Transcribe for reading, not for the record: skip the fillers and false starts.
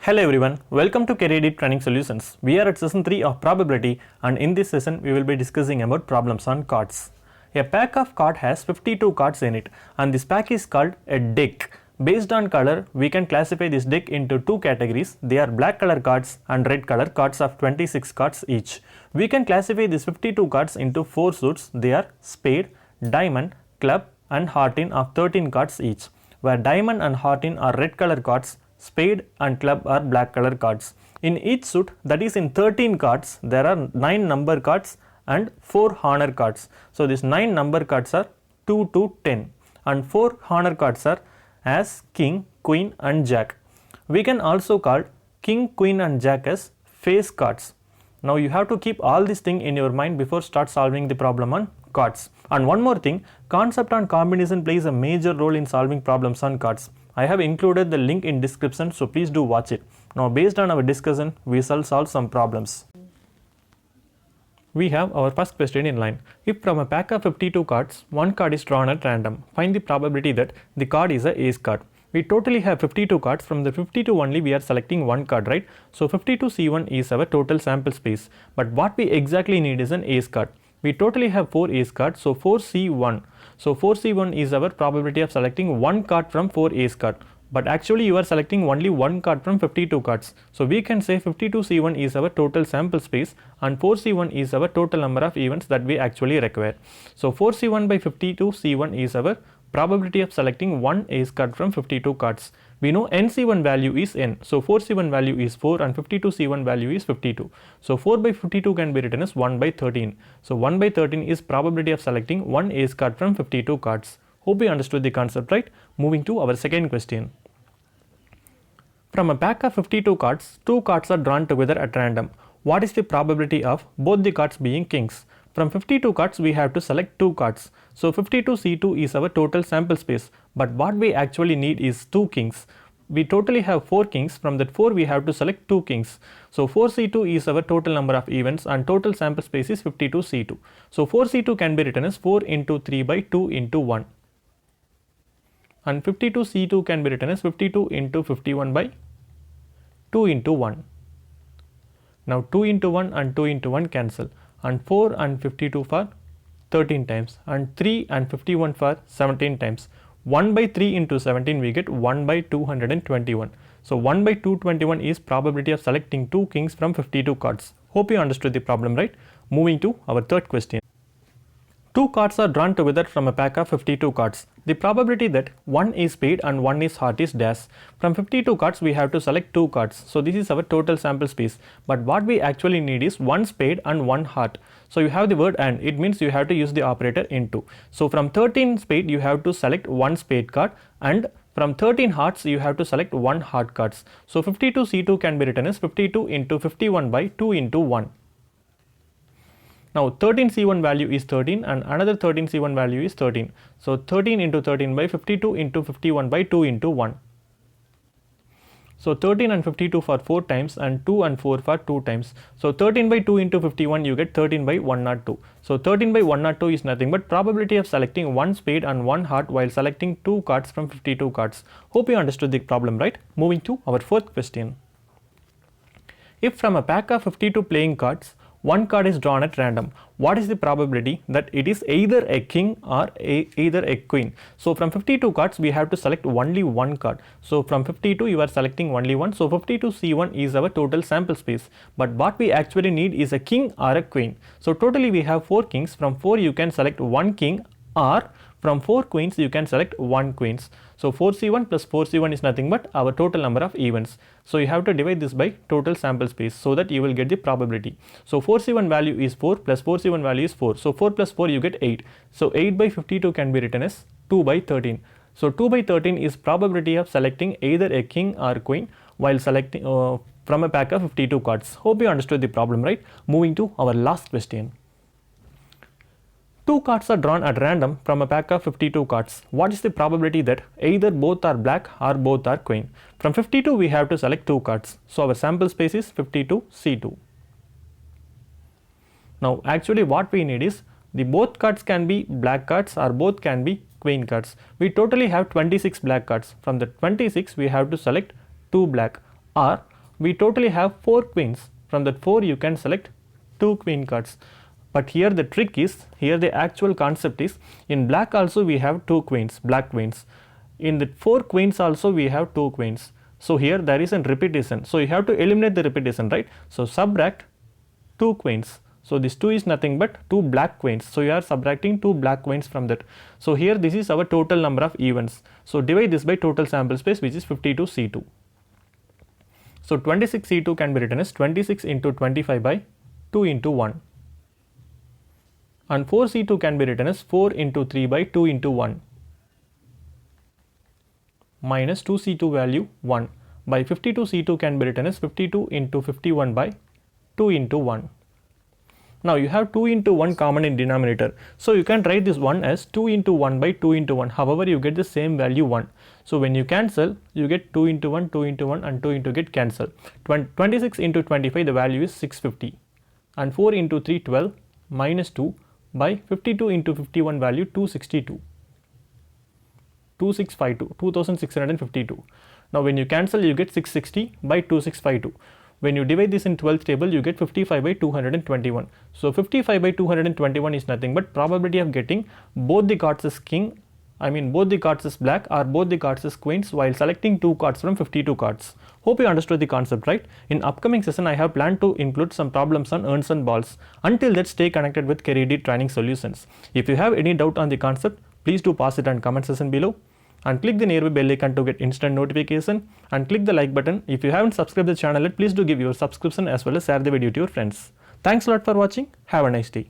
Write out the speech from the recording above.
Hello everyone, welcome to Career Deep Training Solutions. We are at session 3 of probability, and in this session we will be discussing about problems on cards. A pack of cards has 52 cards in it, and this pack is called a deck. Based on color, we can classify this deck into two categories. They are black color cards and red color cards of 26 cards each. We can classify these 52 cards into 4 suits. They are spade, diamond, club and heart-in of 13 cards each, where diamond and heart-in are red color cards, spade and club are black color cards. In each suit, that is in 13 cards, there are 9 number cards and 4 honor cards. So these 9 number cards are 2 to 10 and 4 honor cards are as king, queen and jack. We can also call king, queen and jack as face cards. Now you have to keep all these things in your mind before start solving the problem on cards. And one more thing, concept and combination plays a major role in solving problems on cards. I have included the link in description, so please do watch it. Now based on our discussion, we shall solve some problems. We have our first question in line. If from a pack of 52 cards, one card is drawn at random, find the probability that the card is a ace card. We totally have 52 cards. From the 52 only we are selecting one card, right? So 52C1 is our total sample space. But what we exactly need is an ace card. We totally have 4 ace cards, so 4C1. So 4C1 is our probability of selecting one card from 4 ace card. But actually you are selecting only one card from 52 cards. So we can say 52C1 is our total sample space and 4C1 is our total number of events that we actually require. So 4C1 by 52C1 is our probability of selecting one ace card from 52 cards. We know NC1 value is n. So 4C1 value is 4 and 52C1 value is 52. So 4 by 52 can be written as 1 by 13. So 1 by 13 is probability of selecting one ace card from 52 cards. Hope you understood the concept, right? Moving to our second question. From a pack of 52 cards, 2 cards are drawn together at random. What is the probability of both the cards being kings? From 52 cards, we have to select 2 cards. So 52C2 is our total sample space. But what we actually need is 2 kings. We totally have 4 kings. From that 4, we have to select 2 kings. So 4C2 is our total number of events and total sample space is 52C2. So 4C2 can be written as 4 into 3 by 2 into 1. And 52C2 can be written as 52 into 51 by 2 into 1. Now 2 into 1 and 2 into 1 cancel, and 4 and 52 for 13 times and 3 and 51 for 17 times. 1 by 3 into 17 we get 1 by 221. So 1 by 221 is probability of selecting 2 kings from 52 cards. Hope you understood the problem, right? Moving to our third question. 2 cards are drawn together from a pack of 52 cards. The probability that one is spade and one is heart is dash. From 52 cards we have to select 2 cards. So this is our total sample space. But what we actually need is one spade and one heart. So you have the word and, it means you have to use the operator into. So from 13 spade you have to select one spade card, and from 13 hearts you have to select one heart cards. So 52C2 can be written as 52 into 51 by 2 into 1. Now 13C1 value is 13 and another 13C1 value is 13. So 13 into 13 by 52 into 51 by 2 into 1. So 13 and 52 for 4 times and 2 and 4 for 2 times. So 13 by 2 into 51 you get 13 by 102. So 13 by 102 is nothing but probability of selecting one spade and one heart while selecting 2 cards from 52 cards. Hope you understood the problem, right? Moving to our fourth question. If from a pack of 52 playing cards, one card is drawn at random, what is the probability that it is either a king or either a queen? So from 52 cards we have to select only one card. So from 52 you are selecting only one. So 52C1 is our total sample space. But what we actually need is a king or a queen. So totally we have 4 kings. From 4 you can select one king, or from 4 queens you can select 1 queens. So 4C1 plus 4C1 is nothing but our total number of events. So you have to divide this by total sample space so that you will get the probability. So 4C1 value is 4 plus 4C1 value is 4. So 4 plus 4 you get 8. So 8 by 52 can be written as 2 by 13. So 2 by 13 is probability of selecting either a king or queen while selecting from a pack of 52 cards. Hope you understood the problem, right? Moving to our last question. 2 cards are drawn at random from a pack of 52 cards. What is the probability that either both are black or both are queen? From 52 we have to select 2 cards. So our sample space is 52C2. Now actually what we need is the both cards can be black cards or both can be queen cards. We totally have 26 black cards. From the 26 we have to select 2 black, or we totally have 4 queens. From that 4 you can select 2 queen cards. But here the trick is, here the actual concept is, in black also we have 2 queens, black queens. In the 4 queens also we have 2 queens. So here there is a repetition. So you have to eliminate the repetition, right? So subtract 2 queens. So this 2 is nothing but 2 black queens. So you are subtracting 2 black queens from that. So here this is our total number of events. So divide this by total sample space, which is 52 C2. So 26 C2 can be written as 26 into 25 by 2 into 1. And 4 C2 can be written as 4 into 3 by 2 into 1. Minus 2 C2 value 1. By 52 C2 can be written as 52 into 51 by 2 into 1. Now you have 2 into 1 common in denominator. So you can write this 1 as 2 into 1 by 2 into 1. However, you get the same value 1. So when you cancel, you get 2 into 1, 2 into 1 and 2 into get cancel. 26 into 25, the value is 650. And 4 into 3, 12 minus 2 by 52 into 51 value 262. 2652, 2652. Now when you cancel, you get 660 by 2652. When you divide this in 12th table, you get 55 by 221. So 55 by 221 is nothing but probability of getting both the cards as king, both the cards as black or both the cards as queens while selecting 2 cards from 52 cards. Hope you understood the concept, right? In upcoming session, I have planned to include some problems on urns and balls. Until that, stay connected with CareerD Training Solutions. If you have any doubt on the concept, please do pass it on comment section below. And click the nearby bell icon to get instant notification, and click the like button. If you haven't subscribed the channel yet, please do give your subscription as well as share the video to your friends. Thanks a lot for watching. Have a nice day.